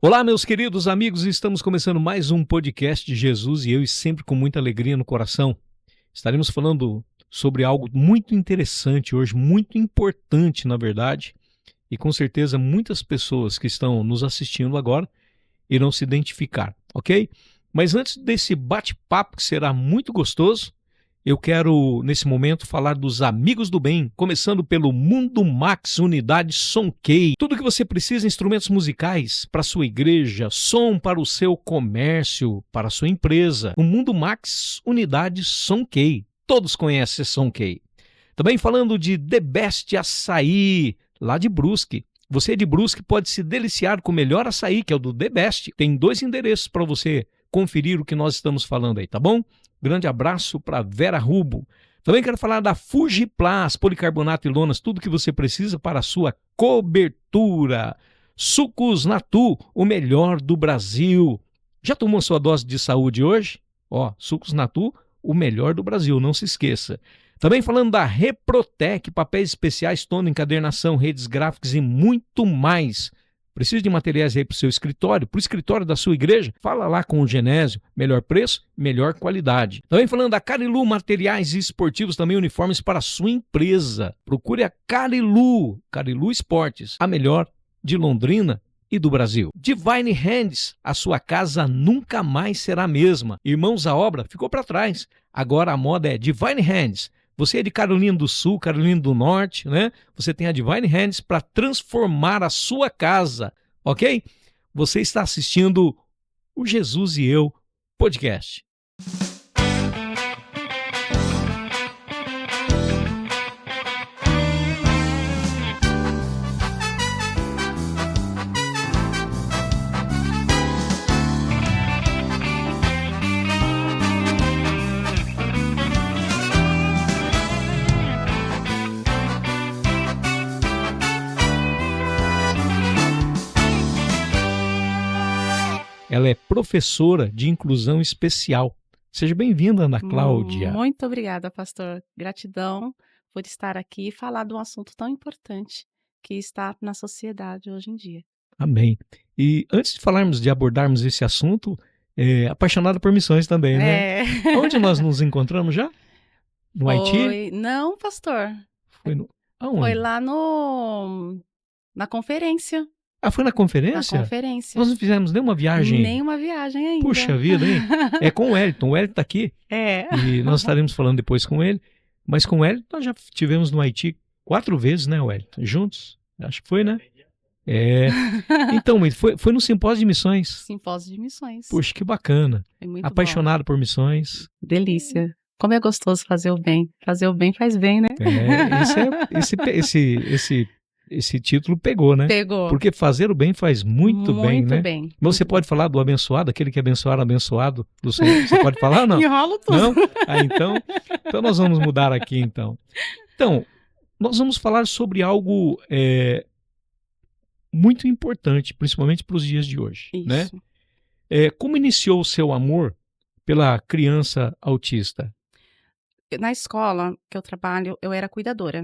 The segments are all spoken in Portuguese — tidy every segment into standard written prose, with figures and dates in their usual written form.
Olá, meus queridos amigos, estamos começando mais um podcast de Jesus e eu, e sempre com muita alegria no coração. Estaremos falando sobre algo muito interessante hoje, muito importante, na verdade, e com certeza muitas pessoas que estão nos assistindo agora irão se identificar, ok? Mas antes desse bate-papo que será muito gostoso, eu quero, nesse momento, falar dos amigos do bem, começando pelo Mundo Max Unidade Sonkey. Tudo que você precisa, instrumentos musicais para a sua igreja, som para o seu comércio, para a sua empresa. O Mundo Max Unidade Sonkey. Todos conhecem Sonkey. Também falando de The Best Açaí, lá de Brusque. Você de Brusque pode se deliciar com o melhor açaí, que é o do The Best. Tem 2 endereços para você conferir o que nós estamos falando aí, tá bom? Grande abraço para Vera Rubo. Também quero falar da Fugiplas, policarbonato e lonas, tudo que você precisa para a sua cobertura. Sucos Natu, o melhor do Brasil. Já tomou sua dose de saúde hoje? Sucos Natu, o melhor do Brasil, não se esqueça. Também falando da Reprotec, papéis especiais, tono, encadernação, redes gráficas e muito mais. Precisa de materiais aí para o seu escritório, para o escritório da sua igreja? Fala lá com o Genésio, melhor preço, melhor qualidade. Também falando da Carilu, materiais esportivos, também uniformes para a sua empresa. Procure a Carilu Esportes, a melhor de Londrina e do Brasil. Divine Hands, a sua casa nunca mais será a mesma. Irmãos, a obra ficou para trás. Agora a moda é Divine Hands. Você é de Carolina do Sul, Carolina do Norte, né? Você tem a Divine Hands para transformar a sua casa, ok? Você está assistindo o Jesus e Eu podcast. Ela é professora de inclusão especial. Seja bem-vinda, Ana Cláudia. Muito obrigada, pastor. Gratidão por estar aqui e falar de um assunto tão importante que está na sociedade hoje em dia. Amém. E antes de abordarmos esse assunto, apaixonada por missões também, né? Onde nós nos encontramos já? No Haiti? Não, pastor. Aonde? Foi lá na conferência. Foi na conferência? Na conferência. Nós não fizemos nenhuma viagem. Nenhuma viagem ainda. Puxa vida, hein? É com o Wellington. O Wellington está aqui. E nós estaremos falando depois com ele. Mas com o Wellington nós já tivemos no Haiti 4 vezes, né, Wellington? Juntos. Acho que foi, né? Então, foi no simpósio de missões. Simpósio de missões. Puxa, que bacana. Foi muito apaixonado por missões. Delícia. Como é gostoso fazer o bem. Fazer o bem faz bem, né? Esse título pegou, né? Pegou. Porque fazer o bem faz muito bem, né? Muito bem. Você pode falar do abençoado, aquele que abençoar o abençoado do Senhor? Você pode falar ou não? Enrolo tudo. Não? Então nós vamos mudar aqui, então. Então, nós vamos falar sobre algo muito importante, principalmente para os dias de hoje. Isso. Né? Como iniciou o seu amor pela criança autista? Na escola que eu trabalho, eu era cuidadora.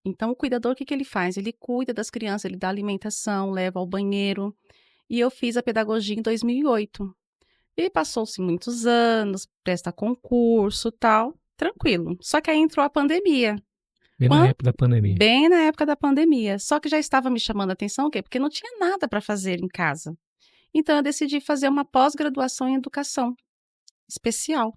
Então, o cuidador, o que ele faz? Ele cuida das crianças, ele dá alimentação, leva ao banheiro. E eu fiz a pedagogia em 2008. E passou-se muitos anos, presta concurso e tal, tranquilo. Só que aí entrou a pandemia. Na época da pandemia. Bem na época da pandemia. Só que já estava me chamando a atenção, o quê? Porque não tinha nada para fazer em casa. Então, eu decidi fazer uma pós-graduação em educação especial.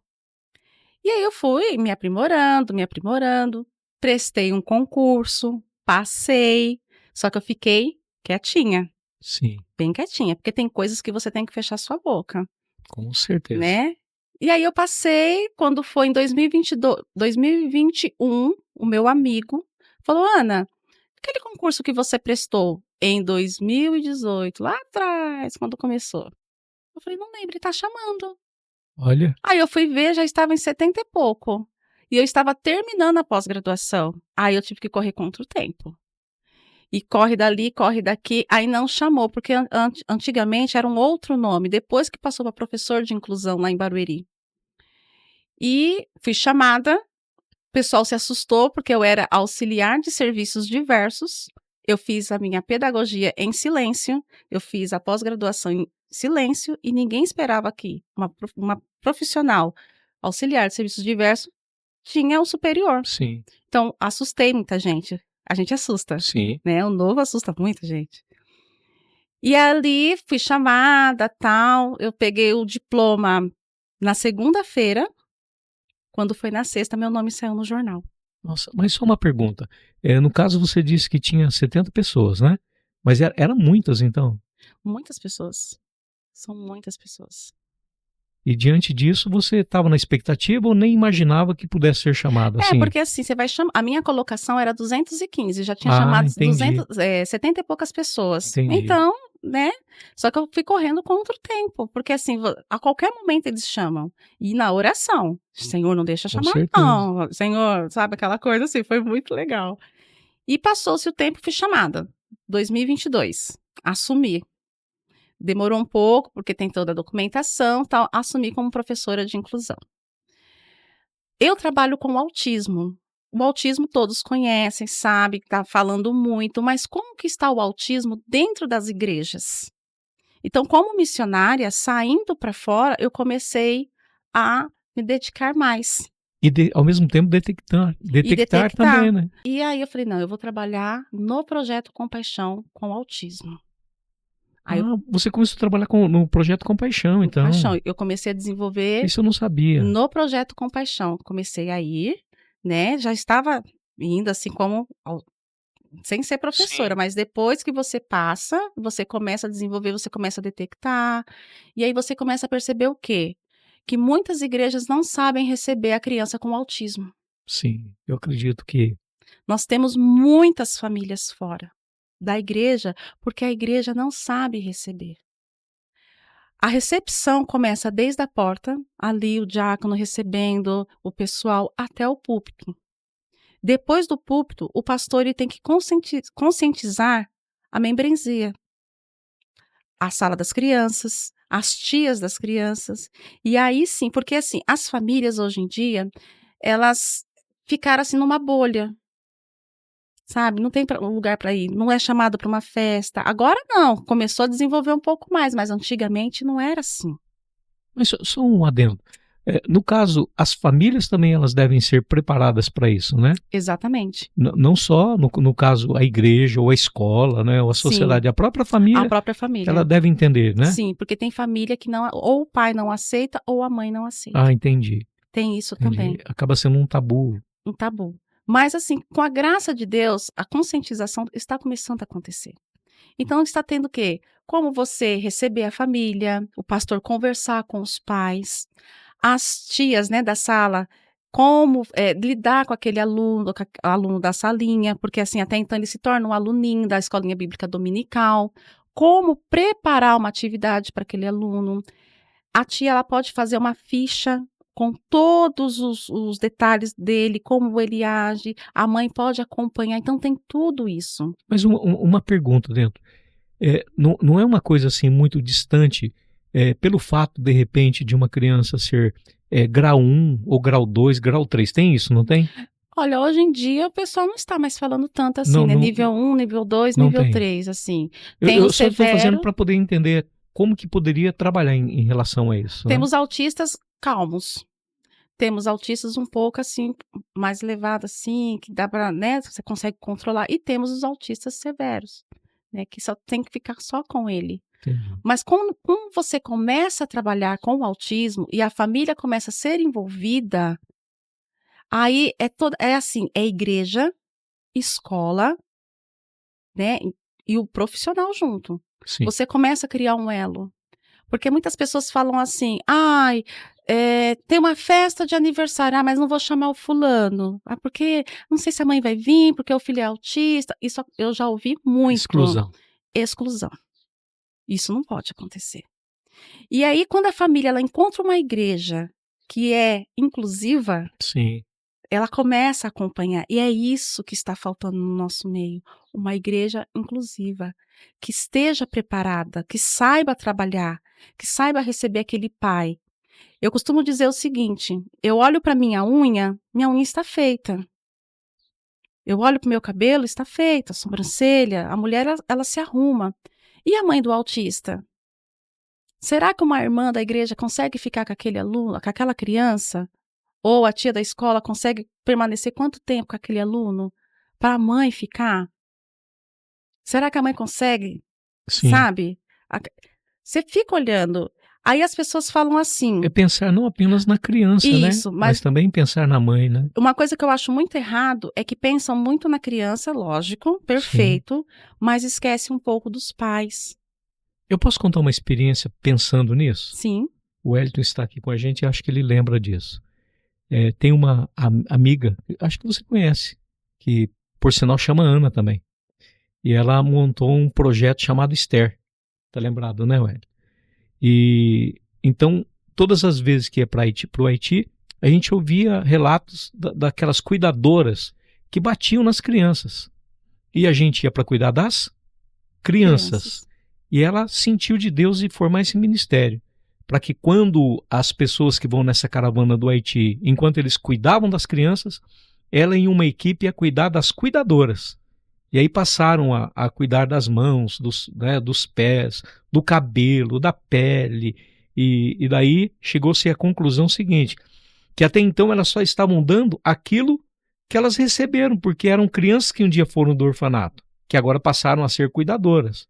E aí eu fui me aprimorando. Prestei um concurso, passei, só que eu fiquei quietinha. Sim. Bem quietinha, porque tem coisas que você tem que fechar sua boca. Com certeza. Né? E aí eu passei, quando foi em 2021, o meu amigo falou, Ana, aquele concurso que você prestou em 2018, lá atrás, quando começou. Eu falei, não lembro, ele tá chamando. Olha. Aí eu fui ver, já estava em 70 e pouco. E eu estava terminando a pós-graduação. Aí eu tive que correr contra o tempo. E corre dali, corre daqui. Aí não chamou, porque antigamente era um outro nome. Depois que passou para professor de inclusão lá em Barueri. E fui chamada. O pessoal se assustou, porque eu era auxiliar de serviços diversos. Eu fiz a minha pedagogia em silêncio, eu fiz a pós-graduação em silêncio e ninguém esperava que uma profissional auxiliar de serviços diversos tinha o superior. Sim, Então, assustei muita gente. A gente assusta, sim. né, o novo assusta muita gente. E ali fui chamada, tal, eu peguei o diploma na segunda-feira, quando foi na sexta, meu nome saiu no jornal. Nossa, mas só uma pergunta. No caso você disse que tinha 70 pessoas, né? Mas eram muitas então? Muitas pessoas, são muitas pessoas. E diante disso você estava na expectativa ou nem imaginava que pudesse ser chamado É, assim? porque assim, você vai chamar a minha colocação era 215, já tinha Ah, chamado entendi, 70 e poucas pessoas. entendi. Então, né, só que eu fui correndo contra o tempo, porque assim, a qualquer momento eles chamam. E na oração, Senhor, não deixa Com chamar certeza. não, Senhor, sabe aquela coisa assim, foi muito legal. E passou-se o tempo, fui chamada, 2022, assumi. Demorou um pouco, porque tem toda a documentação, tal, assumi como professora de inclusão. Eu trabalho com autismo. O autismo todos conhecem, sabem, está falando muito, mas como que está o autismo dentro das igrejas? Então, como missionária, saindo para fora, eu comecei a me dedicar mais E ao mesmo tempo e detectar também, detectar. né? E aí eu falei, não, eu vou trabalhar no projeto Compaixão com Autismo. Aí eu, Ah, você começou a trabalhar no projeto Compaixão, então. Compaixão, eu comecei a desenvolver Isso eu não sabia. no projeto Compaixão. Comecei a ir, né? Já estava indo assim como sem ser professora, Sim. mas depois que você passa, você começa a desenvolver, você começa a detectar, e aí você começa a perceber o quê? Que muitas igrejas não sabem receber a criança com autismo. Sim, eu acredito que Nós temos muitas famílias fora da igreja, porque a igreja não sabe receber. A recepção começa desde a porta, ali o diácono recebendo o pessoal, até o púlpito. Depois do púlpito, o pastor ele tem que conscientizar a membresia, a sala das crianças, as tias das crianças. E aí sim, porque assim, as famílias hoje em dia, elas ficaram assim numa bolha, sabe? Não tem um lugar para ir, não é chamado para uma festa. Agora não, começou a desenvolver um pouco mais, mas antigamente não era assim. mas só um adendo. No caso, as famílias também elas devem ser preparadas para isso, né? Exatamente. Não só no caso a igreja ou a escola, né, ou a Sim, sociedade, a própria a família, própria ela família. deve entender, né? Sim, porque tem família que não, ou o pai não aceita ou a mãe não aceita. Ah, entendi, Tem isso entendi. também. Acaba sendo um tabu. Um tabu. Mas assim, com a graça de Deus, a conscientização está começando a acontecer. Então está tendo o quê? Como você receber a família, o pastor conversar com os pais, as tias, né, da sala, como, lidar com aquele aluno, aluno da salinha, porque assim, até então ele se torna um aluninho da escolinha bíblica dominical, como preparar uma atividade para aquele aluno. A tia ela pode fazer uma ficha com todos os detalhes dele, como ele age, a mãe pode acompanhar, então tem tudo isso. Mas uma pergunta dentro. Não é uma coisa assim muito distante, pelo fato, de repente, de uma criança ser grau um ou grau 2, grau 3, tem isso, não tem? Olha, hoje em dia o pessoal não está mais falando tanto assim, Não, né, não, nível um, nível 2, não nível tem. 3, assim. Eu, Tem o eu só estou fazendo severo, para poder entender como que poderia trabalhar em relação a isso, né? temos autistas calmos, temos autistas um pouco assim, mais elevados assim, que dá para, né, você consegue controlar, e temos os autistas severos, né, que só tem que ficar só com ele. Entendi. Mas como você começa a trabalhar com o autismo e a família começa a ser envolvida, aí é assim, é igreja, escola, né, e o profissional junto. Sim. Você começa a criar um elo. Porque muitas pessoas falam assim: "Ai, tem uma festa de aniversário, mas não vou chamar o fulano. Ah, porque não sei se a mãe vai vir, porque o filho é autista". Isso eu já ouvi muito. Exclusão. Exclusão. Isso não pode acontecer. E aí, quando a família ela encontra uma igreja que é inclusiva, Sim. ela começa a acompanhar. E é isso que está faltando no nosso meio, uma igreja inclusiva, que esteja preparada, que saiba trabalhar, que saiba receber aquele pai. Eu costumo dizer o seguinte: eu olho para minha unha está feita. Eu olho pro meu cabelo, está feito, a sobrancelha, a mulher, ela se arruma. E a mãe do autista? Será que uma irmã da igreja consegue ficar com aquele aluno, com aquela criança? Ou a tia da escola consegue permanecer quanto tempo com aquele aluno? Para a mãe ficar? Será que a mãe consegue? Sim. Sabe? Você fica olhando. Aí as pessoas falam assim. É pensar não apenas na criança, né? Isso, Mas também pensar na mãe, né? uma coisa que eu acho muito errado é que pensam muito na criança, lógico, perfeito, mas esquece um pouco dos pais. Eu posso contar uma experiência pensando nisso? Sim, O Wellington está aqui com a gente e acho que ele lembra disso. Tem uma amiga, acho que você conhece, que por sinal chama Ana também. E ela montou um projeto chamado Esther. Tá lembrado, né, Wellington? E então, todas as vezes que ia para o Haiti, a gente ouvia relatos daquelas cuidadoras que batiam nas crianças. E a gente ia para cuidar das crianças. crianças. E ela sentiu de Deus e formar esse ministério. Para que quando as pessoas que vão nessa caravana do Haiti, enquanto eles cuidavam das crianças, ela em uma equipe ia cuidar das cuidadoras. E aí passaram a cuidar das mãos, dos pés, do cabelo, da pele. E daí chegou-se à conclusão seguinte, que até então elas só estavam dando aquilo que elas receberam, porque eram crianças que um dia foram do orfanato, que agora passaram a ser cuidadoras.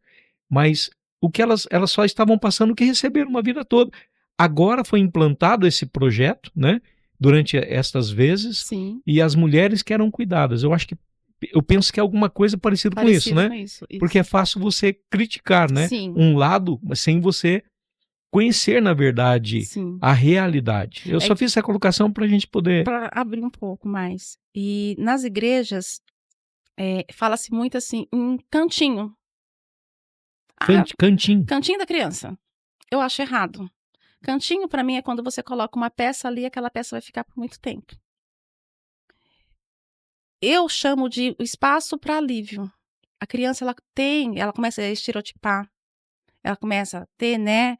Mas o que elas só estavam passando o que receberam uma vida toda. Agora foi implantado esse projeto, né, durante estas vezes, Sim, e as mulheres que eram cuidadas. Eu penso que é alguma coisa parecida com isso, parecido né? com isso. Porque é fácil você criticar, né, Sim, um lado, mas sem você conhecer, na verdade, sim. a realidade. Eu É só fiz essa colocação para a gente poder... para abrir um pouco mais. E nas igrejas, fala-se muito assim, em cantinho. Ah, Cantinho. cantinho da criança. Eu acho errado. Cantinho, para mim, é quando você coloca uma peça ali, aquela peça vai ficar por muito tempo. Eu chamo de espaço para alívio. A criança, ela começa a estereotipar, ela começa a ter, né,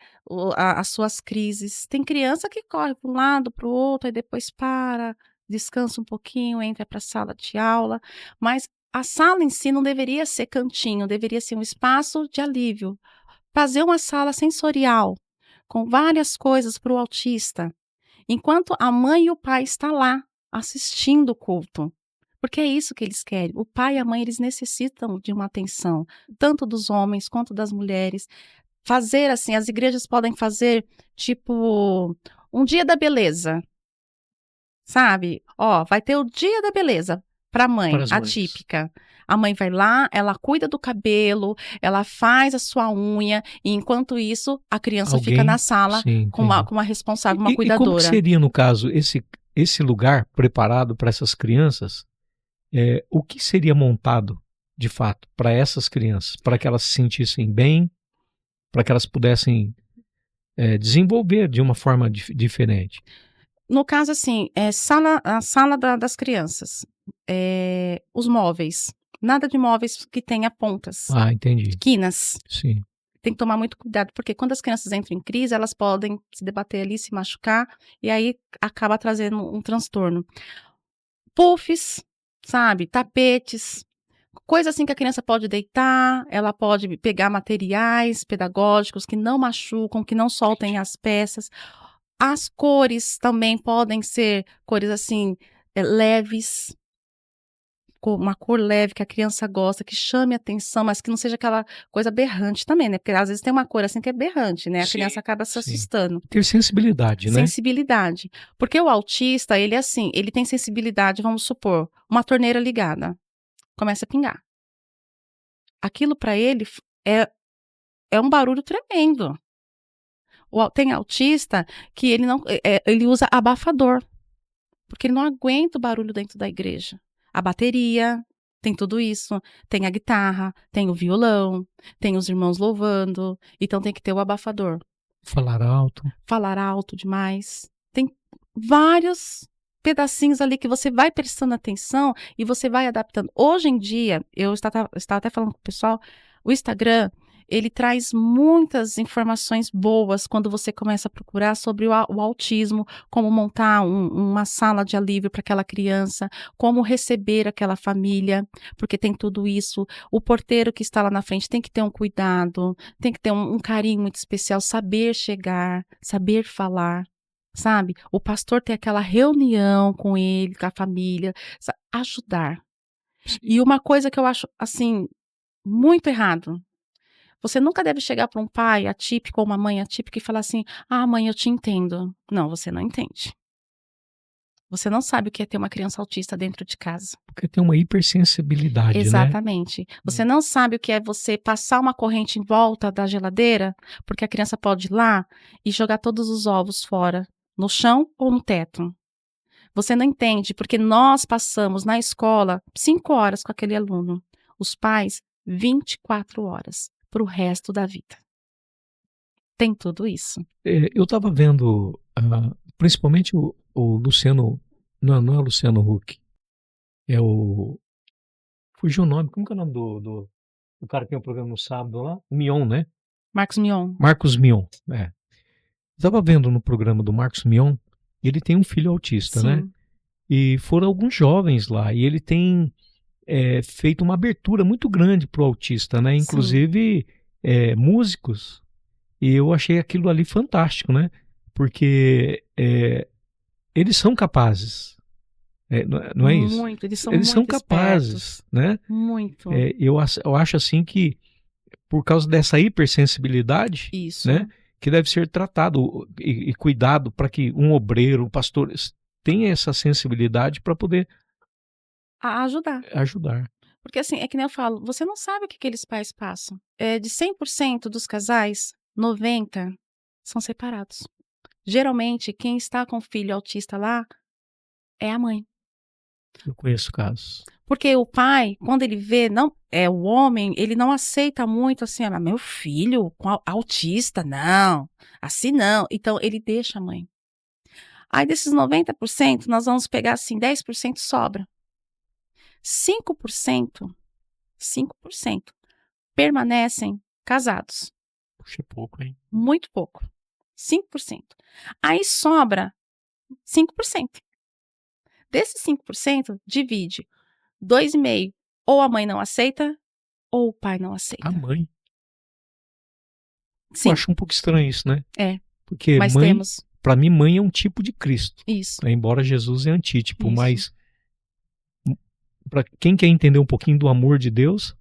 as suas crises. Tem criança que corre para um lado, para o outro, aí depois para, descansa um pouquinho, entra para a sala de aula, mas a sala em si não deveria ser cantinho, deveria ser um espaço de alívio. Fazer uma sala sensorial, com várias coisas para o autista, enquanto a mãe e o pai estão lá, assistindo o culto. Porque é isso que eles querem. O pai e a mãe, eles necessitam de uma atenção, tanto dos homens quanto das mulheres. Fazer assim, as igrejas podem fazer, tipo, um dia da beleza, sabe? Ó, vai ter o dia da beleza para a Para mãe, as mães. atípica. A mãe vai lá, ela cuida do cabelo, ela faz a sua unha, e enquanto isso, a criança fica na sala Sim, com entendi. uma responsável, uma E como que cuidadora. seria, no caso, esse lugar preparado para essas crianças? O que seria montado, de fato, para essas crianças? Para que elas se sentissem bem, para que elas pudessem desenvolver de uma forma diferente? No caso, assim, a sala das crianças, os móveis, nada de móveis que tenha pontas, Ah, entendi. quinas. Sim. Tem que tomar muito cuidado, porque quando as crianças entram em crise, elas podem se debater ali, se machucar, e aí acaba trazendo um transtorno. Puffs, sabe, tapetes, coisa assim que a criança pode deitar, ela pode pegar materiais pedagógicos que não machucam, que não soltem as peças. As cores também podem ser cores assim, leves, uma cor leve que a criança gosta, que chame atenção, mas que não seja aquela coisa berrante também, né, porque às vezes tem uma cor assim que é berrante, né, a Sim, criança acaba se sim. assustando. Ter sensibilidade, né? Sensibilidade, porque o autista, ele é assim, ele tem sensibilidade, vamos supor, uma torneira ligada, começa a pingar. Aquilo para ele é um barulho tremendo. Tem autista que ele não, ele usa abafador, porque ele não aguenta o barulho dentro da igreja. A bateria, tem tudo isso, tem a guitarra, tem o violão, tem os irmãos louvando, então tem que ter o abafador. Falar alto. Falar alto demais. Tem vários pedacinhos ali que você vai prestando atenção e você vai adaptando. Hoje em dia, eu estava até falando com o pessoal, o Instagram, Ele traz muitas informações boas quando você começa a procurar sobre o autismo, como montar uma sala de alívio para aquela criança, como receber aquela família, porque tem tudo isso. O porteiro que está lá na frente tem que ter um cuidado, tem que ter um carinho muito especial, saber chegar, saber falar, sabe? O pastor ter aquela reunião com ele, com a família, ajudar. E uma coisa que eu acho, assim, muito errado. Você nunca deve chegar para um pai atípico ou uma mãe atípica e falar assim: "Ah, mãe, eu te entendo". Não, você não entende. Você não sabe o que é ter uma criança autista dentro de casa. Porque tem uma hipersensibilidade, né? Exatamente. Você não sabe o que é você passar uma corrente em volta da geladeira, porque a criança pode ir lá e jogar todos os ovos fora, no chão ou no teto. Você não entende, porque nós passamos na escola 5 horas com aquele aluno, os pais 24 horas para o resto da vida. Tem tudo isso. Eu estava vendo, principalmente o Luciano, não é o Luciano Huck, é o, fugiu o nome, como que é o nome do cara que tem um programa no sábado lá? O Mion, né? Marcos Mion. Marcos Mion, Estava vendo no programa do Marcos Mion, ele tem um filho autista, né? Sim, E foram alguns jovens lá, e ele tem feito uma abertura muito grande para o autista, né? sim. Inclusive músicos. E eu achei aquilo ali fantástico, né? Porque eles são capazes. Não é isso? Muito, eles são Eles são muito capazes, espertos. né? Muito. Eu acho assim que, por causa dessa hipersensibilidade, Isso. né? Que deve ser tratado e cuidado para que um obreiro, um pastor, tenha essa sensibilidade para poder A ajudar. ajudar. Porque assim, é que nem eu falo, você não sabe o que aqueles pais passam. De 100% dos casais, 90 são separados. Geralmente, quem está com o filho autista lá é a mãe. Eu conheço casos. Porque o pai, quando ele vê, não, o homem, ele não aceita muito assim, meu filho com autista, não, assim não. Então, ele deixa a mãe. Aí, desses 90%, nós vamos pegar assim, 10% sobra. 5%, 5% permanecem casados. Puxa, é pouco, hein? Muito pouco. 5%. Aí sobra 5%. Desses 5%, divide 2,5%. Ou a mãe não aceita, ou o pai não aceita. A mãe. Sim. Eu acho um pouco estranho isso, né? Porque Mas mãe, temos. para mim, mãe é um tipo de Cristo. Isso. Embora Jesus é antítipo, Isso. mas para quem quer entender um pouquinho do amor de Deus,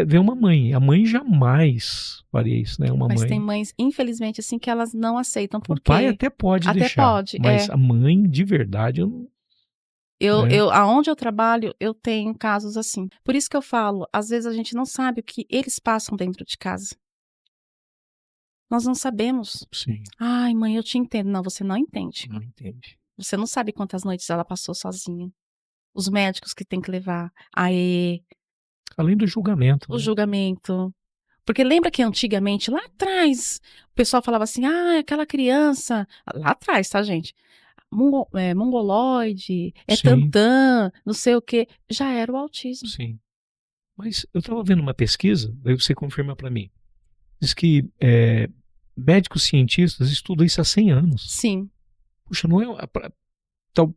ver uma mãe. A mãe jamais faria isso, né? Mas tem mães, infelizmente, assim, que elas não aceitam. Por O pai quê? até pode Até deixar, pode, mas a mãe, de verdade, eu não... Aonde eu trabalho, eu tenho casos assim. Por isso que eu falo, às vezes a gente não sabe o que eles passam dentro de casa. Nós não sabemos. Sim. Ai, mãe, eu te entendo. Não, você não entende. Não entende. Você não sabe quantas noites ela passou sozinha. Os médicos que tem que levar. Além do julgamento. O julgamento. Porque lembra que antigamente, lá atrás, o pessoal falava assim, aquela criança... Lá atrás, tá, gente? Mongoloide, tantã, não sei o quê. Já era o autismo. Sim. Mas eu estava vendo uma pesquisa, daí você confirma para mim. Diz que médicos cientistas estudam isso há 100 anos. Sim. Puxa, não é...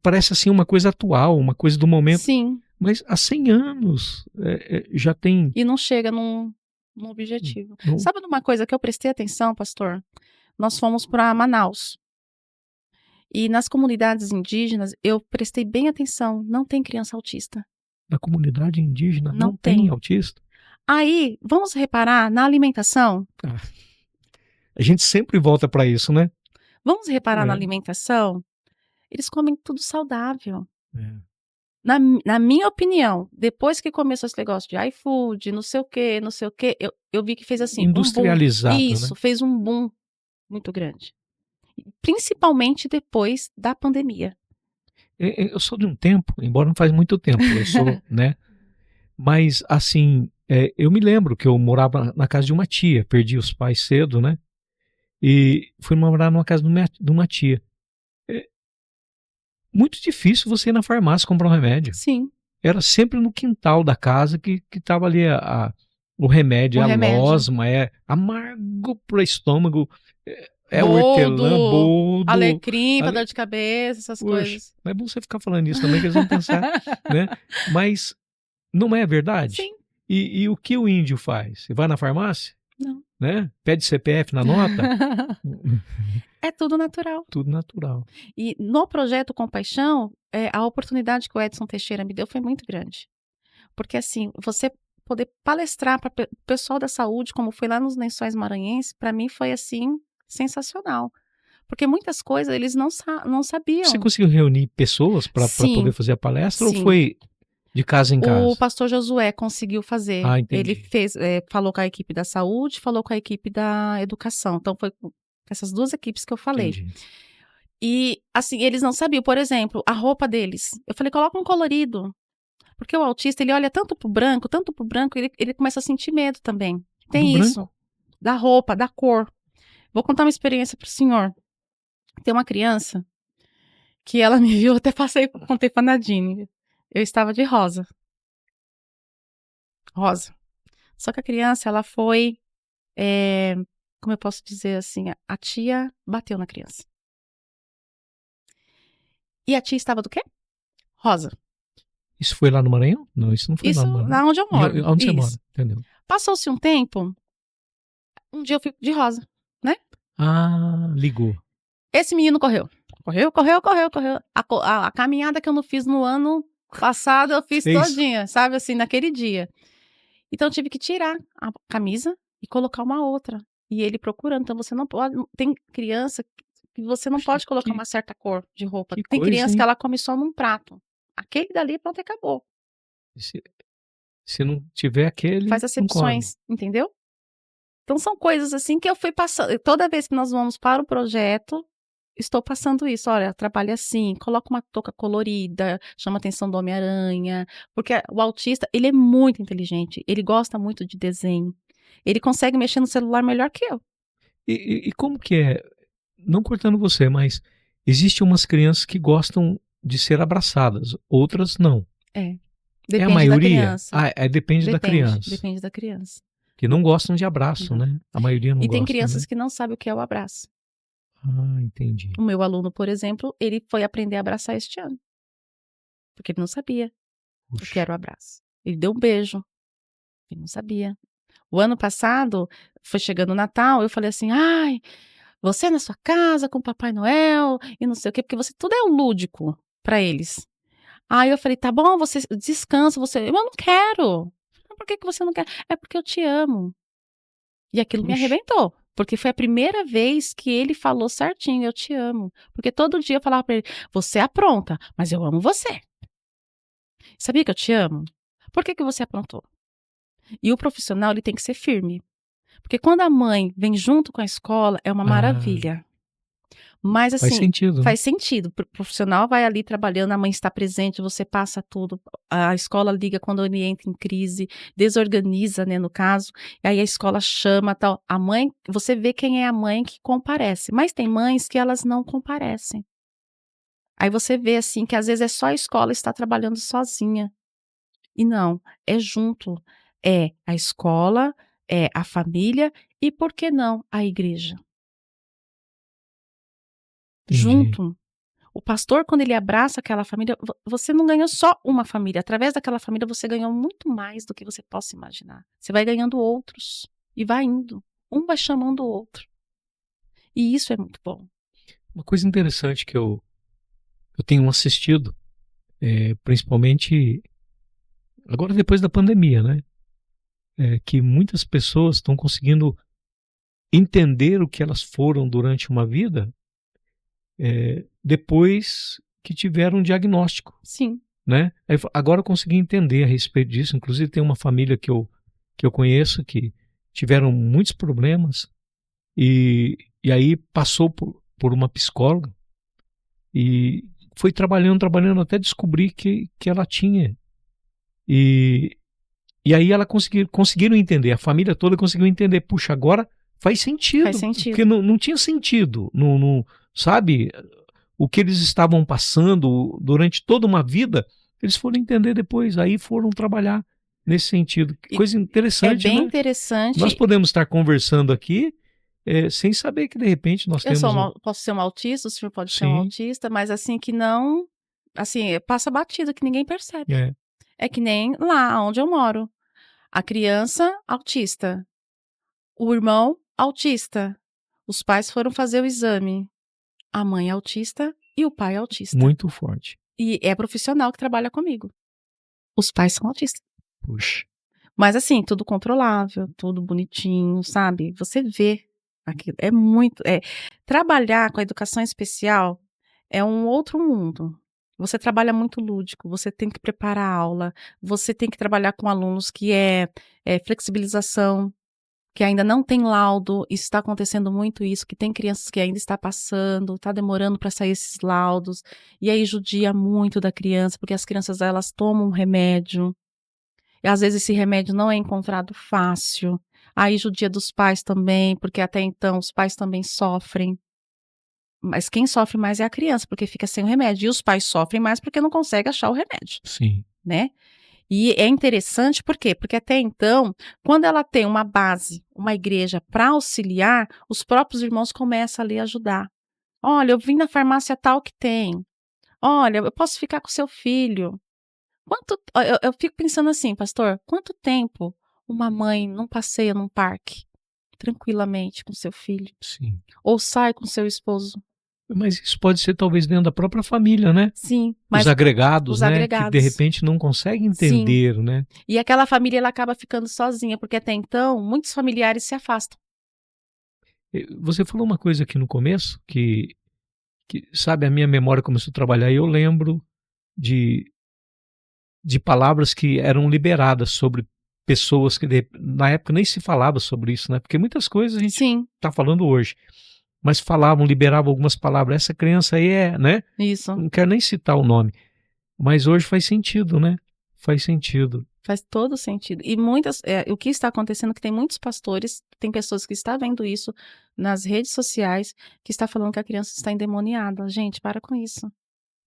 parece assim uma coisa atual, uma coisa do momento. Sim. Mas há 100 anos já tem... E não chega num objetivo. Sabe de uma coisa que eu prestei atenção, pastor? Nós fomos para Manaus. E nas comunidades indígenas, eu prestei bem atenção, não tem criança autista. Na comunidade indígena não tem autista? Aí, vamos reparar na alimentação? A gente sempre volta para isso, né? Vamos reparar na alimentação? Eles comem tudo saudável. Na minha opinião, depois que começou esse negócio de iFood, não sei o quê, eu vi que fez assim, industrializado, um boom. Isso, né? fez um boom muito grande. Principalmente depois da pandemia. Eu sou de um tempo, embora não faz muito tempo, eu sou, né? Mas, assim, eu me lembro que eu morava na casa de uma tia, perdi os pais cedo, né? E fui morar numa casa de uma tia. Muito difícil você ir na farmácia comprar um remédio. Sim. Era sempre no quintal da casa que estava ali O remédio O é a remédio. losma, é amargo pro estômago, é Boldo, hortelã, boldo. alecrim pra dor de cabeça, essas Poxa, coisas. não é bom você ficar falando isso também, que eles vão pensar, né? Mas não é verdade? Sim, E o que o índio faz? Você vai na farmácia, não. né? Pede CPF na nota, É tudo natural. tudo natural. E no projeto Compaixão, a oportunidade que o Edson Teixeira me deu foi muito grande. Porque, assim, você poder palestrar para o pessoal da saúde, como foi lá nos Lençóis Maranhenses, para mim foi, assim, sensacional. Porque muitas coisas eles não Você sabiam. conseguiu reunir pessoas para poder Sim, fazer a palestra ou sim. foi de casa em O casa? pastor Josué conseguiu fazer. Ah, Ele entendi. fez, falou com a equipe da saúde, falou com a equipe da educação. Então, foi com essas duas equipes que eu falei. Entendi. E, assim, eles não sabiam, por exemplo, a roupa deles. Eu falei, coloca um colorido. Porque o autista, ele olha tanto pro branco, ele começa a sentir medo também. Tem Do isso. branco? Da roupa, da cor. Vou contar uma experiência pro senhor. Tem uma criança que ela me viu, até contei pra Nadine. Eu estava de rosa. Rosa. Só que a criança, ela foi, como eu posso dizer assim, a tia bateu na criança. E a tia estava do quê? Rosa. Isso foi lá no Maranhão? Não, isso não foi lá Isso no Maranhão. lá onde eu moro. Onde você mora? Isso. Entendeu? Passou-se um tempo, um dia eu fui de rosa, né? Ah, ligou. Esse menino correu. Correu. A caminhada que eu não fiz no ano passado, eu fiz Fez. todinha, sabe, assim, naquele dia. Então, eu tive que tirar a camisa e colocar uma outra. E ele procurando. Então, você não pode. Tem criança que você não Poxa, pode colocar que- uma certa cor de roupa. Que Tem coisa, criança hein? que ela come só num prato. Aquele dali, pronto, acabou. Se não tiver aquele, Faz não come. acepções, entendeu? Então, são coisas assim que eu fui passando. Toda vez que nós vamos para o projeto, estou passando isso. Olha, trabalha assim, coloca uma touca colorida, chama a atenção do Homem-Aranha. Porque o autista, ele é muito inteligente. Ele gosta muito de desenho. Ele consegue mexer no celular melhor que eu. E como que é? Não cortando você, mas existem umas crianças que gostam de ser abraçadas, outras não. É. É a Depende da maioria? criança. Depende da criança. Depende da criança. Que não gostam de abraço, Não. né? A maioria não E gosta, tem crianças né? que não sabem o que é o abraço. Ah, entendi. O meu aluno, por exemplo, ele foi aprender a abraçar este ano. Porque ele não sabia o que Puxa. era o abraço. Ele deu um beijo. Ele não sabia. O ano passado, foi chegando o Natal, eu falei assim, ai, você na sua casa com o Papai Noel e não sei o quê, porque tudo é um lúdico para eles. Aí eu falei, tá bom, você descansa, eu não quero. Por que você não quer? É porque eu te amo. E aquilo me Puxa. arrebentou, porque foi a primeira vez que ele falou certinho, eu te amo. Porque todo dia eu falava pra ele, você apronta, mas eu amo você. Sabia que eu te amo? Por que você aprontou? E o profissional, ele tem que ser firme. Porque quando a mãe vem junto com a escola, é uma maravilha. Mas assim, Faz sentido, né? faz sentido. O profissional vai ali trabalhando, a mãe está presente, você passa tudo. A escola liga quando ele entra em crise, desorganiza, né, no caso. E aí a escola chama, tal. A mãe, você vê quem é a mãe que comparece. Mas tem mães que elas não comparecem. Aí você vê assim que às vezes é só a escola estar trabalhando sozinha. E não, é junto. É a escola, é a família e, por que não, a igreja. Entendi. Junto. O pastor, quando ele abraça aquela família, você não ganhou só uma família. Através daquela família, você ganhou muito mais do que você possa imaginar. Você vai ganhando outros. E vai indo. Um vai chamando o outro. E isso é muito bom. Uma coisa interessante que eu tenho assistido, principalmente agora depois da pandemia, né? É que muitas pessoas estão conseguindo entender o que elas foram durante uma vida depois que tiveram um diagnóstico, Sim. né? Agora eu consegui entender a respeito disso. Inclusive tem uma família que eu conheço que tiveram muitos problemas e aí passou por uma psicóloga e foi trabalhando até descobrir que ela tinha. E aí ela conseguiram entender, a família toda conseguiu entender. Puxa, agora faz sentido. Faz sentido. Porque não tinha sentido. Não, sabe? O que eles estavam passando durante toda uma vida, eles foram entender depois. Aí foram trabalhar. nesse sentido. Que E coisa é interessante, bem né? interessante. Nós podemos estar conversando aqui sem saber que, de repente, nós Eu temos um... posso ser uma autista, o senhor pode ser um Sim, autista, mas assim que não, assim, passa batido que ninguém percebe. é. É que nem lá onde eu moro. A criança autista, o irmão autista. Os pais foram fazer o exame. A mãe é autista e o pai é autista. Muito forte. E é profissional que trabalha comigo. Os pais são autistas. Puxa, Mas assim, tudo controlável, tudo bonitinho, sabe? Você vê aquilo. É muito. Trabalhar com a educação especial é um outro mundo. Você trabalha muito lúdico, você tem que preparar a aula, você tem que trabalhar com alunos que é flexibilização, que ainda não tem laudo, isso está acontecendo muito isso, que tem crianças que ainda está passando, está demorando para sair esses laudos, e aí judia muito da criança, porque as crianças elas tomam um remédio, e às vezes esse remédio não é encontrado fácil, aí judia dos pais também, porque até então os pais também sofrem, mas quem sofre mais é a criança, porque fica sem o remédio, e os pais sofrem mais porque não conseguem achar o remédio, sim. né? E é interessante por quê? Porque até então, quando ela tem uma base, uma igreja para auxiliar, os próprios irmãos começam ali a ajudar. Olha, eu vim na farmácia tal que tem. Olha, eu posso ficar com seu filho. Eu fico pensando assim, pastor, quanto tempo uma mãe não passeia num parque tranquilamente com seu filho? Sim. Ou sai com seu esposo? Mas isso pode ser talvez dentro da própria família, né? Sim, Os mas agregados, os né? Que de agregados. repente não conseguem Sim. entender, né? E aquela família ela acaba ficando sozinha, porque até então muitos familiares se afastam. Você falou uma coisa aqui no começo que sabe, a minha memória começou a trabalhar e eu lembro de, de palavras que eram liberadas sobre pessoas que na época nem se falava sobre isso, né? Porque muitas coisas a gente Sim, está falando hoje, mas falavam, liberavam algumas palavras. Essa criança aí né? isso. Não quero nem citar o nome, mas hoje faz sentido, né? Faz sentido. Faz todo sentido. E o que está acontecendo é que tem muitos pastores, tem pessoas que estão vendo isso nas redes sociais, que está falando que a criança está endemoniada. Gente, para com isso.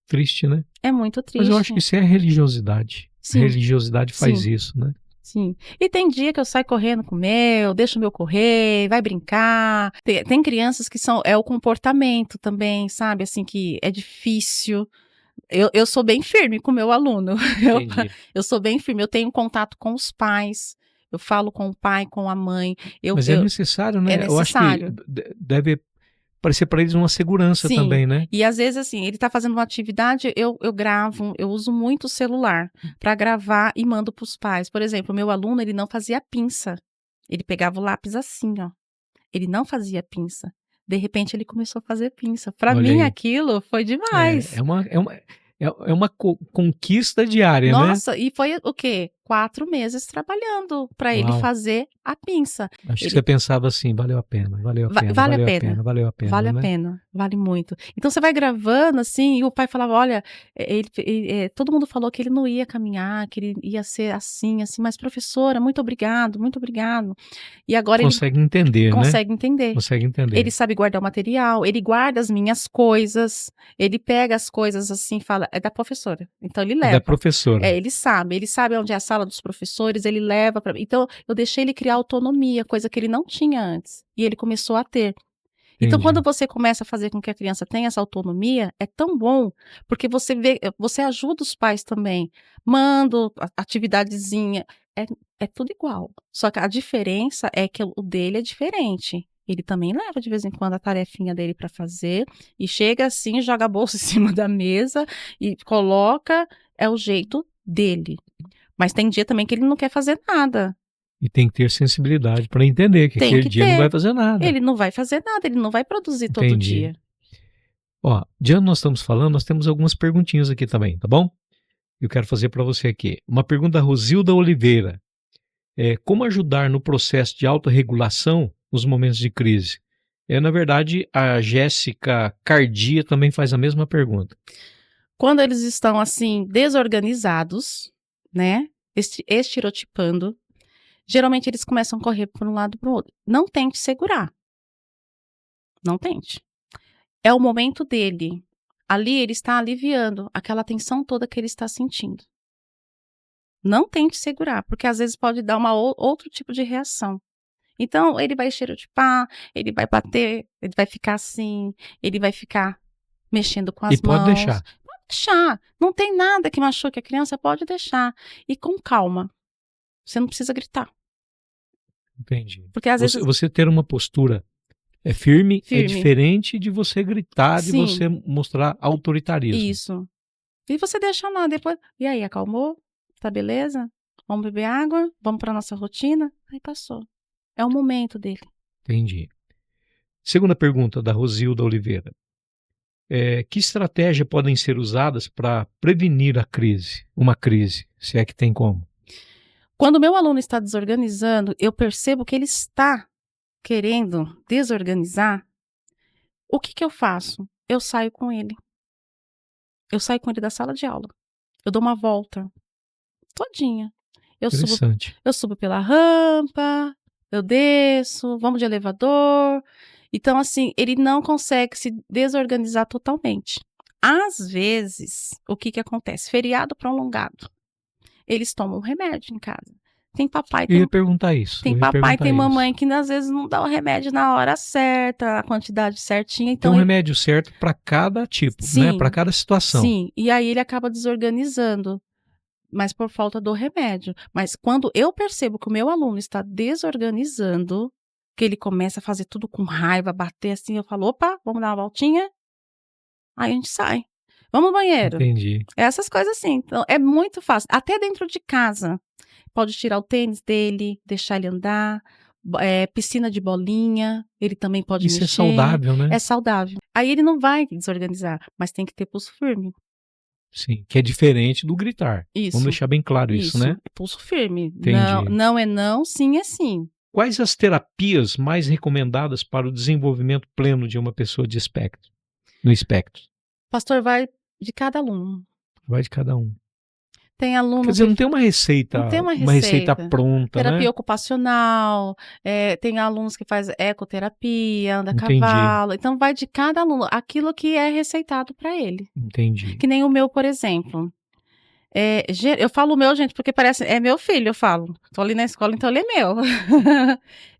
Triste, né? É muito Mas eu acho que triste. isso é religiosidade. A Sim, religiosidade faz sim, isso, né? sim. E tem dia que eu saio correndo com o meu, deixo o meu correr, vai brincar. Tem crianças que é o comportamento também, sabe? Assim, que é difícil. Eu sou bem firme com o meu aluno. Eu, Entendi. eu sou bem firme. Eu tenho contato com os pais. Eu falo com o pai, com a mãe. Mas é necessário, É né? Eu acho que necessário. deve parecer para eles uma segurança Sim. também, né? E às vezes, assim, ele está fazendo uma atividade, eu gravo, eu uso muito o celular para gravar e mando para os pais. Por exemplo, o meu aluno, ele não fazia pinça. Ele pegava o lápis assim, ó. Ele não fazia pinça. De repente, ele começou a fazer pinça. Para Olha mim, aí. aquilo foi demais. É uma conquista diária, né? Nossa, e foi o quê? 4 meses trabalhando para ele Uau. fazer a pinça. Acho que Ele você pensava assim, valeu a pena, valeu a pena, vale a valeu a pena, pena, valeu a vale pena, a né? pena, vale muito. Então você vai gravando, assim, e o pai falava: "Olha, todo mundo falou que ele não ia caminhar, que ele ia ser assim, assim, mas professora, muito obrigado, muito obrigado". E agora ele Consegue entender, né? consegue entender. Consegue Ele entender. sabe guardar o material, ele guarda as minhas coisas, ele pega as coisas, assim, e fala: "É da professora", então ele É da leva. professora. Ele sabe onde é a sala dos professores, ele leva para. Então eu deixei ele criar autonomia, coisa que ele não tinha antes, e ele começou a ter. Então quando Entendi. você começa a fazer com que a criança tenha essa autonomia, é tão bom, porque você ajuda os pais também. Mando atividadezinha, é é tudo igual, só que a diferença é que o dele é diferente. Ele também leva de vez em quando a tarefinha dele para fazer, e chega assim, joga a bolsa em cima da mesa e coloca, é o jeito dele. Mas tem dia também que ele não quer fazer nada. E tem que ter sensibilidade para entender que Tem aquele que dia não vai ter. fazer nada. Ele não vai fazer nada, ele não vai produzir todo Entendi. dia. Ó, de onde nós estamos falando, nós temos algumas perguntinhas aqui também, tá bom? Eu quero fazer para você aqui. Uma pergunta da Rosilda Oliveira. Como ajudar no processo de autorregulação nos momentos de crise? Na verdade, a Jéssica Cardia também faz a mesma pergunta. Quando eles estão, assim, desorganizados, né, estereotipando, geralmente eles começam a correr para um lado para o outro. Não tente segurar, não tente. É o momento dele. Ali ele está aliviando aquela tensão toda que ele está sentindo. Não tente segurar, porque às vezes pode dar outro tipo de reação. Então, ele vai estereotipar, ele vai bater, ele vai ficar assim, ele vai ficar mexendo com as E pode mãos. deixar. Pode deixar. Não tem nada que machuque a criança, pode deixar. E com calma. Você não precisa gritar. Entendi. Porque às vezes. Você ter uma postura firme é Firme. diferente de você gritar, de Sim. você mostrar autoritarismo. Isso. E você deixa lá depois. E aí, acalmou? Tá beleza? Vamos beber água? Vamos para nossa rotina? Aí passou. É o momento dele. Entendi. Segunda pergunta da Rosilda Oliveira. Que estratégia podem ser usadas para prevenir uma crise, se é que tem como? Quando o meu aluno está desorganizando, eu percebo que ele está querendo desorganizar. O que eu faço? Eu saio com ele. Eu saio com ele da sala de aula. Eu dou uma volta todinha. Eu subo pela rampa, eu desço, vamos de elevador. Então, assim, ele não consegue se desorganizar totalmente. Às vezes, o que acontece? Feriado prolongado. Eles tomam remédio em casa. Tem papai, Eu ia perguntar isso. Tem papai, tem mamãe que às vezes não dá o remédio na hora certa, a quantidade certinha. Então tem um remédio certo para cada tipo, sim, né? Para cada situação. Sim, e aí ele acaba desorganizando, mas por falta do remédio. Mas quando eu percebo que o meu aluno está desorganizando, que ele começa a fazer tudo com raiva, bater assim, eu falo, opa, vamos dar uma voltinha? Aí a gente sai. Vamos no banheiro. Entendi. Essas coisas assim. Então, é muito fácil. Até dentro de casa. Pode tirar o tênis dele, deixar ele andar. Piscina de bolinha, ele também pode mexer. Isso é saudável, né? É saudável. Aí ele não vai desorganizar, mas tem que ter pulso firme. Sim, que é diferente do gritar. Isso. Vamos deixar bem claro isso, né? Pulso firme. Entendi. Não é não, sim é sim. Quais as terapias mais recomendadas para o desenvolvimento pleno de uma pessoa no espectro? Pastor, vai de cada aluno. Vai de cada um. Tem aluno. Quer dizer, não tem uma receita. Não tem uma receita pronta, terapia né? ocupacional, tem alunos que fazem ecoterapia, anda a cavalo. Então, vai de cada aluno, aquilo que é receitado para ele. Entendi. Que nem o meu, por exemplo. Eu falo o meu, gente, porque parece. É meu filho, eu falo. Tô ali na escola, então ele é meu.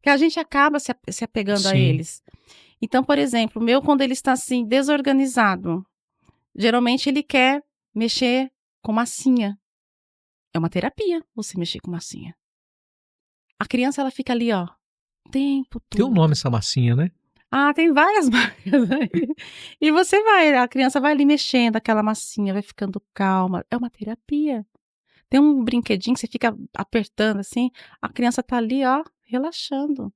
Que a gente acaba se apegando a eles. Então, por exemplo, o meu, quando ele está assim, desorganizado, geralmente ele quer mexer com massinha. É uma terapia você mexer com massinha. A criança, ela fica ali, ó, o tempo todo. Tem um nome essa massinha, né? Tem várias marcas aí. E a criança vai ali mexendo aquela massinha, vai ficando calma. É uma terapia. Tem um brinquedinho que você fica apertando assim, a criança tá ali, ó, relaxando.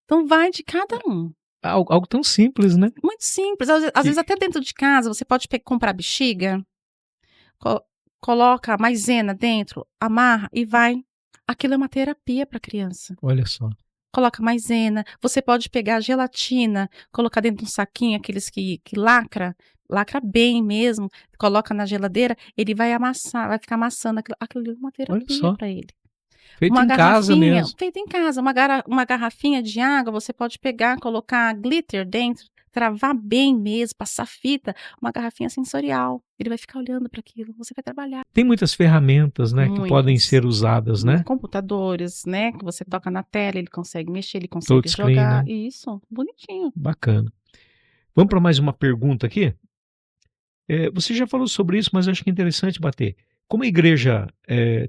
Então vai de cada um. Algo tão simples, né? Muito simples. Às vezes até dentro de casa, você pode comprar bexiga, coloca maisena dentro, amarra e vai. Aquilo é uma terapia para a criança. Olha só. Coloca maisena. Você pode pegar gelatina, colocar dentro de um saquinho, aqueles que lacra bem mesmo, coloca na geladeira, ele vai amassar, vai ficar amassando. Aquilo é uma terapia para ele. Feito em casa mesmo. Feito em casa. Uma garrafinha de água, você pode pegar, colocar glitter dentro, travar bem mesmo, passar fita, uma garrafinha sensorial. Ele vai ficar olhando para aquilo, você vai trabalhar. Tem muitas ferramentas, né, que podem ser usadas, né? Computadores, né, que você toca na tela, ele consegue mexer, ele consegue jogar. Né? Isso, bonitinho. Bacana. Vamos para mais uma pergunta aqui? Você já falou sobre isso, mas acho que é interessante bater. Como a igreja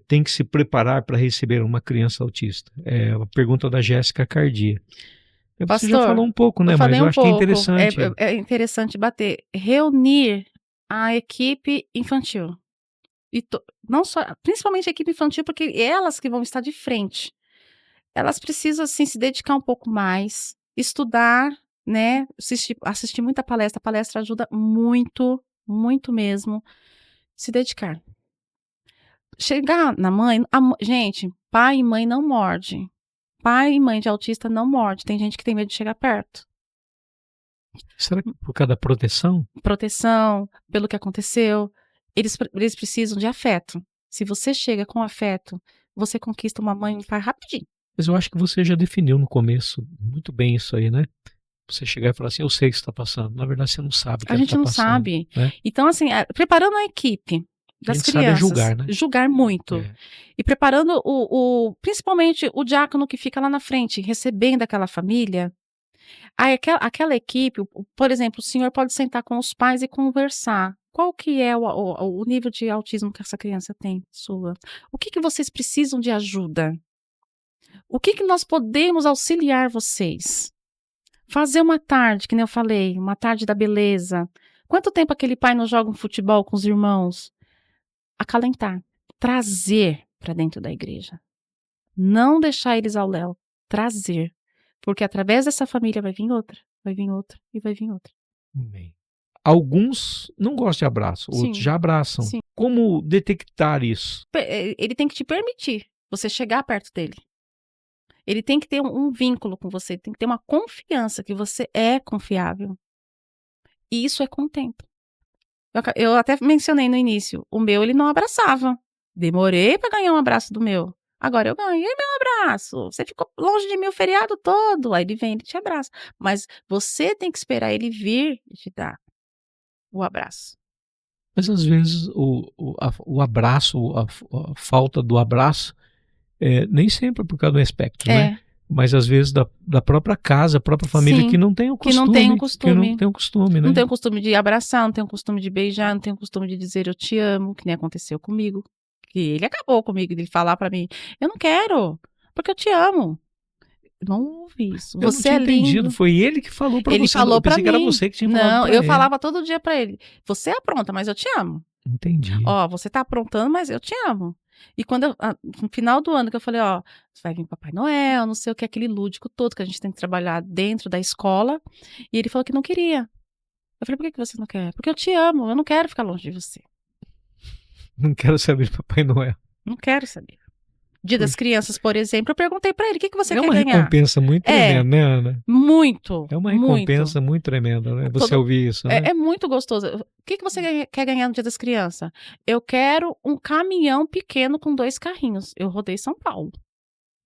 tem que se preparar para receber uma criança autista? É a pergunta da Jéssica Cardia. Você já falou um pouco, né? Mas eu acho que é interessante. É interessante bater. Reunir a equipe infantil. Não só, principalmente a equipe infantil, porque elas que vão estar de frente. Elas precisam, assim, se dedicar um pouco mais, estudar, né? Assistir muita palestra. A palestra ajuda muito, muito mesmo. Se dedicar. Chegar na mãe... Gente, pai e mãe não morde. Pai e mãe de autista não morde. Tem gente que tem medo de chegar perto. Será que por causa da proteção? Proteção, pelo que aconteceu. Eles precisam de afeto. Se você chega com afeto, você conquista uma mãe e um pai rapidinho. Mas eu acho que você já definiu no começo muito bem isso aí, né? Você chegar e falar assim, eu sei o que você está passando. Na verdade, você não sabe o que a gente tá não passando, sabe. Né? Então, assim, preparando a equipe A das gente sabe crianças. julgar, né? Julgar muito. É. E preparando principalmente o diácono que fica lá na frente, recebendo aquela família. Aí aquela equipe, por exemplo, o senhor pode sentar com os pais e conversar. Qual que é o nível de autismo que essa criança tem, sua? O que vocês precisam de ajuda? O que nós podemos auxiliar vocês? Fazer uma tarde, que nem eu falei, uma tarde da beleza. Quanto tempo aquele pai não joga um futebol com os irmãos? Acalentar, trazer para dentro da igreja. Não deixar eles ao léu, trazer. Porque através dessa família vai vir outra, vai vir outra e vai vir outra. Bem. Alguns não gostam de abraço, outros Sim, já abraçam. sim. Como detectar isso? Ele tem que te permitir você chegar perto dele. Ele tem que ter um vínculo com você, tem que ter uma confiança que você é confiável. E isso é com o tempo. Eu até mencionei no início, o meu ele não abraçava. Demorei para ganhar um abraço do meu. Agora eu ganhei meu abraço. Você ficou longe de mim o feriado todo. Aí ele vem, ele te abraça. Mas você tem que esperar ele vir e te dar o abraço. Mas às vezes o abraço, a falta do abraço, nem sempre é por causa do espectro, né? Mas às vezes da própria casa, a própria família Sim, que não tem o que não costume. tem o Que não costume. tem o costume, né? Não tem o costume de abraçar, não tem o costume de beijar, não tem o costume de dizer eu te amo, que nem aconteceu comigo. Que ele acabou comigo, de falar pra mim, eu não quero, porque eu te amo. Não ouvi isso. Eu não Você tinha é entendido, lindo. foi ele que falou pra Ele você. falou Eu pra pensei que era mim. você que tinha falado Não, pra eu ele. falava todo dia pra ele. Você apronta, mas eu te amo. Entendi. Ó, você tá aprontando, mas eu te amo. E quando no final do ano que eu falei, ó, vai vir Papai Noel, não sei o que, aquele lúdico todo que a gente tem que trabalhar dentro da escola. E ele falou que não queria. Eu falei, por que você não quer? Porque eu te amo, eu não quero ficar longe de você. Não quero saber de Papai Noel. Não quero saber. Dia das Crianças, por exemplo, eu perguntei pra ele, o que você É quer uma ganhar? recompensa muito tremenda, né, Ana? Muito, É uma muito. recompensa muito tremenda, né? Você ouvir isso, né? É muito gostoso. O que você quer ganhar no Dia das Crianças? Eu quero um caminhão pequeno com 2 carrinhos. Eu rodei São Paulo,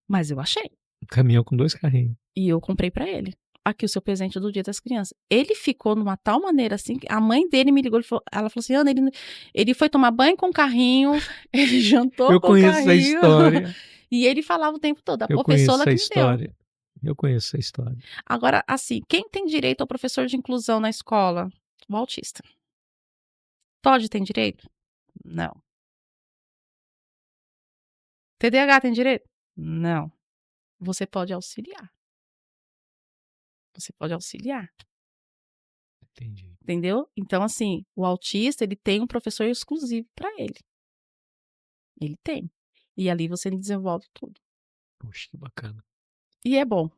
mas eu achei. Um caminhão com 2 carrinhos. E eu comprei pra ele. Aqui o seu presente do Dia das Crianças. Ele ficou numa tal maneira assim, que a mãe dele me ligou, ela falou assim, Ana, ele foi tomar banho com o carrinho, ele jantou Eu com o carrinho. conheço essa história. E ele falava o tempo todo, a Eu conheço professora essa que me deu. história. Eu conheço essa história. Agora, assim, quem tem direito ao professor de inclusão na escola? O autista. Todd tem direito? Não. TDAH tem direito? Não. Você pode auxiliar. Você pode auxiliar. Entendi. Entendeu? Então, assim, o autista, ele tem um professor exclusivo para ele. Ele tem. E ali você desenvolve tudo. Poxa, que bacana. E é bom.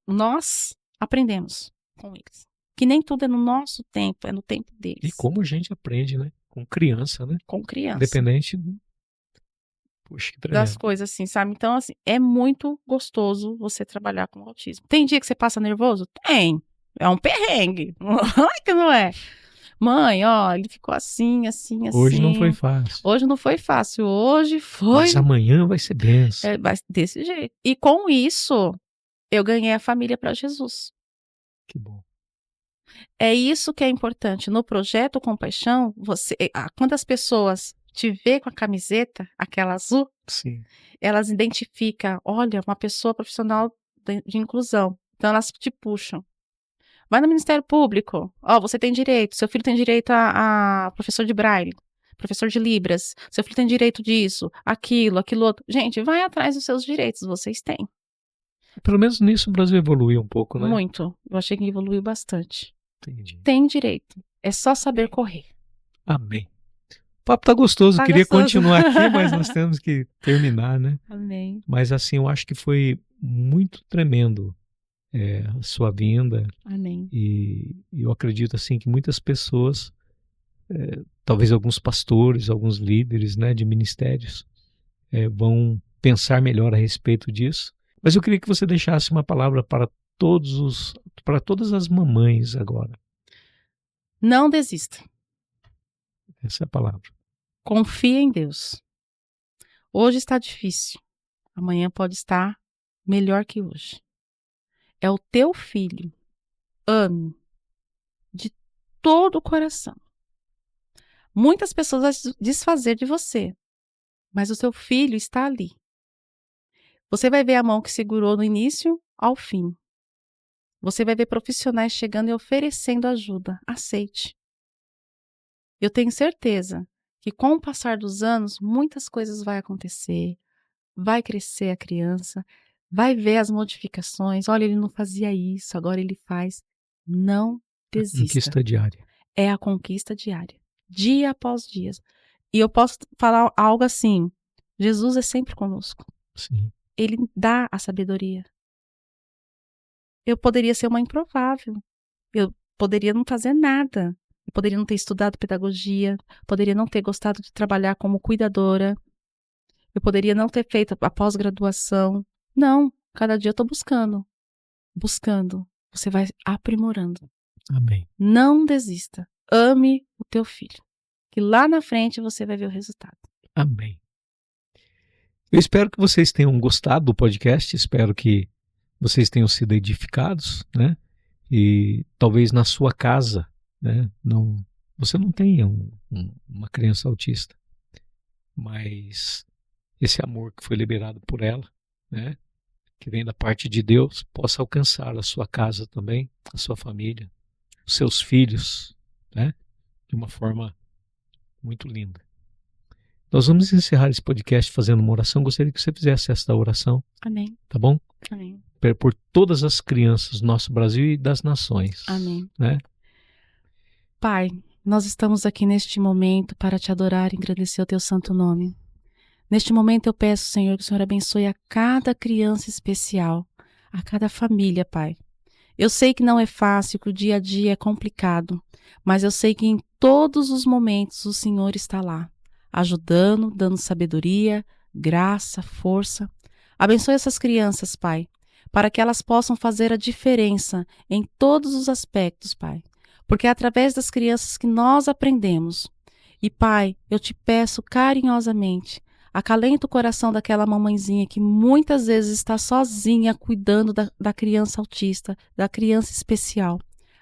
Nós aprendemos com eles. Que nem tudo é no nosso tempo, é no tempo deles. E como a gente aprende, né? Com criança, né? Com criança. Independente do... Poxa, que tremendo. Das coisas assim, sabe? Então, assim, é muito gostoso você trabalhar com autismo. Tem dia que você passa nervoso? Tem. É um perrengue. Não é que não é. Mãe, ó, ele ficou assim, assim, assim. Hoje não foi fácil. Hoje não foi fácil. Hoje foi. Mas amanhã vai ser benção. Desse jeito. E com isso, eu ganhei a família para Jesus. Que bom. É isso que é importante. No projeto Compaixão, quando as pessoas te vê com a camiseta, aquela azul, sim, elas identificam, olha, uma pessoa profissional de inclusão. Então, elas te puxam. Vai no Ministério Público. Ó, você tem direito. Seu filho tem direito a professor de Braille, professor de Libras. Seu filho tem direito disso, aquilo outro. Gente, vai atrás dos seus direitos. Vocês têm. Pelo menos nisso o Brasil evoluiu um pouco, né? Muito. Eu achei que evoluiu bastante. Entendi. Tem direito. É só saber correr. Amém. O papo tá gostoso. Tá Queria gostoso. continuar aqui, mas nós temos que terminar, né? Amém. Mas assim, eu acho que foi muito tremendo a sua vinda. Amém. E eu acredito assim que muitas pessoas, talvez alguns pastores, alguns líderes, né, de ministérios, vão pensar melhor a respeito disso. Mas eu queria que você deixasse uma palavra para todas as mamães agora. Não desista. Essa é a palavra. Confia em Deus. Hoje está difícil. Amanhã pode estar melhor que hoje. É o teu filho. Ame de todo o coração. Muitas pessoas vão se desfazer de você, mas o seu filho está ali. Você vai ver a mão que segurou do início ao fim. Você vai ver profissionais chegando e oferecendo ajuda. Aceite. Eu tenho certeza que com o passar dos anos, muitas coisas vão acontecer. Vai crescer a criança, vai ver as modificações. Olha, ele não fazia isso, agora ele faz. Não desista. Conquista diária. É a conquista diária, dia após dia. E eu posso falar algo assim: Jesus é sempre conosco. Sim. Ele dá a sabedoria. Eu poderia ser uma improvável. Eu poderia não fazer nada. Eu poderia não ter estudado pedagogia. Poderia não ter gostado de trabalhar como cuidadora. Eu poderia não ter feito a pós-graduação. Não, cada dia eu estou buscando. Buscando. Você vai aprimorando. Amém. Não desista. Ame o teu filho. Que lá na frente você vai ver o resultado. Amém. Eu espero que vocês tenham gostado do podcast. Espero que vocês tenham sido edificados, né? E talvez na sua casa, né, você não tenha uma criança autista, mas esse amor que foi liberado por ela, né, que vem da parte de Deus, possa alcançar a sua casa também, a sua família, os seus filhos, né, de uma forma muito linda. Nós vamos encerrar esse podcast fazendo uma oração. Gostaria que você fizesse esta oração. Amém. Tá bom? Amém. Por todas as crianças do nosso Brasil e das nações. Amém. Né? Pai, nós estamos aqui neste momento para te adorar e engrandecer o teu santo nome. Neste momento eu peço, Senhor, que o Senhor abençoe a cada criança especial, a cada família, Pai. Eu sei que não é fácil, que o dia a dia é complicado, mas eu sei que em todos os momentos o Senhor está lá, ajudando, dando sabedoria, graça, força. Abençoe essas crianças, Pai, para que elas possam fazer a diferença em todos os aspectos, Pai. Porque é através das crianças que nós aprendemos. E, Pai, eu te peço carinhosamente, acalenta o coração daquela mamãezinha que muitas vezes está sozinha cuidando da criança autista, da criança especial.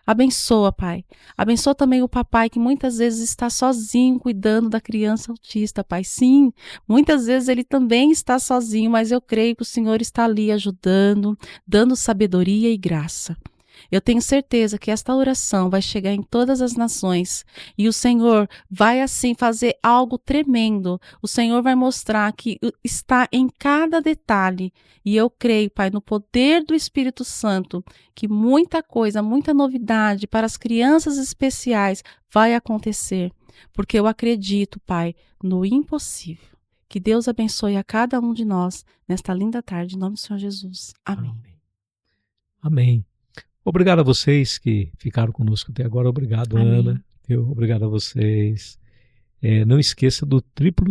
Abençoa, Pai. Abençoa também o papai que muitas vezes está sozinho cuidando da criança autista, Pai. Sim, muitas vezes ele também está sozinho, mas eu creio que o Senhor está ali ajudando, dando sabedoria e graça. Eu tenho certeza que esta oração vai chegar em todas as nações e o Senhor vai assim fazer algo tremendo. O Senhor vai mostrar que está em cada detalhe e eu creio, Pai, no poder do Espírito Santo, que muita coisa, muita novidade para as crianças especiais vai acontecer, porque eu acredito, Pai, no impossível. Que Deus abençoe a cada um de nós nesta linda tarde, em nome do Senhor Jesus. Amém. Amém. Obrigado a vocês que ficaram conosco até agora. Obrigado, Amém. Ana. Obrigado a vocês. Não esqueça do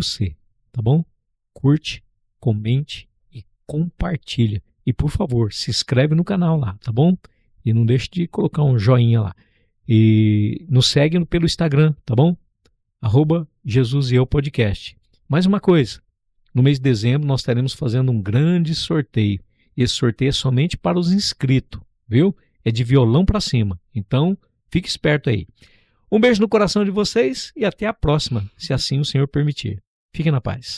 C, tá bom? Curte, comente e compartilha. E, por favor, se inscreve no canal lá, tá bom? E não deixe de colocar um joinha lá. E nos segue pelo Instagram, tá bom? @JesusEuPodcast. Mais uma coisa, no mês de dezembro nós estaremos fazendo um grande sorteio. Esse sorteio é somente para os inscritos, viu? É de violão para cima. Então, fique esperto aí. Um beijo no coração de vocês e até a próxima, se assim o Senhor permitir. Fiquem na paz.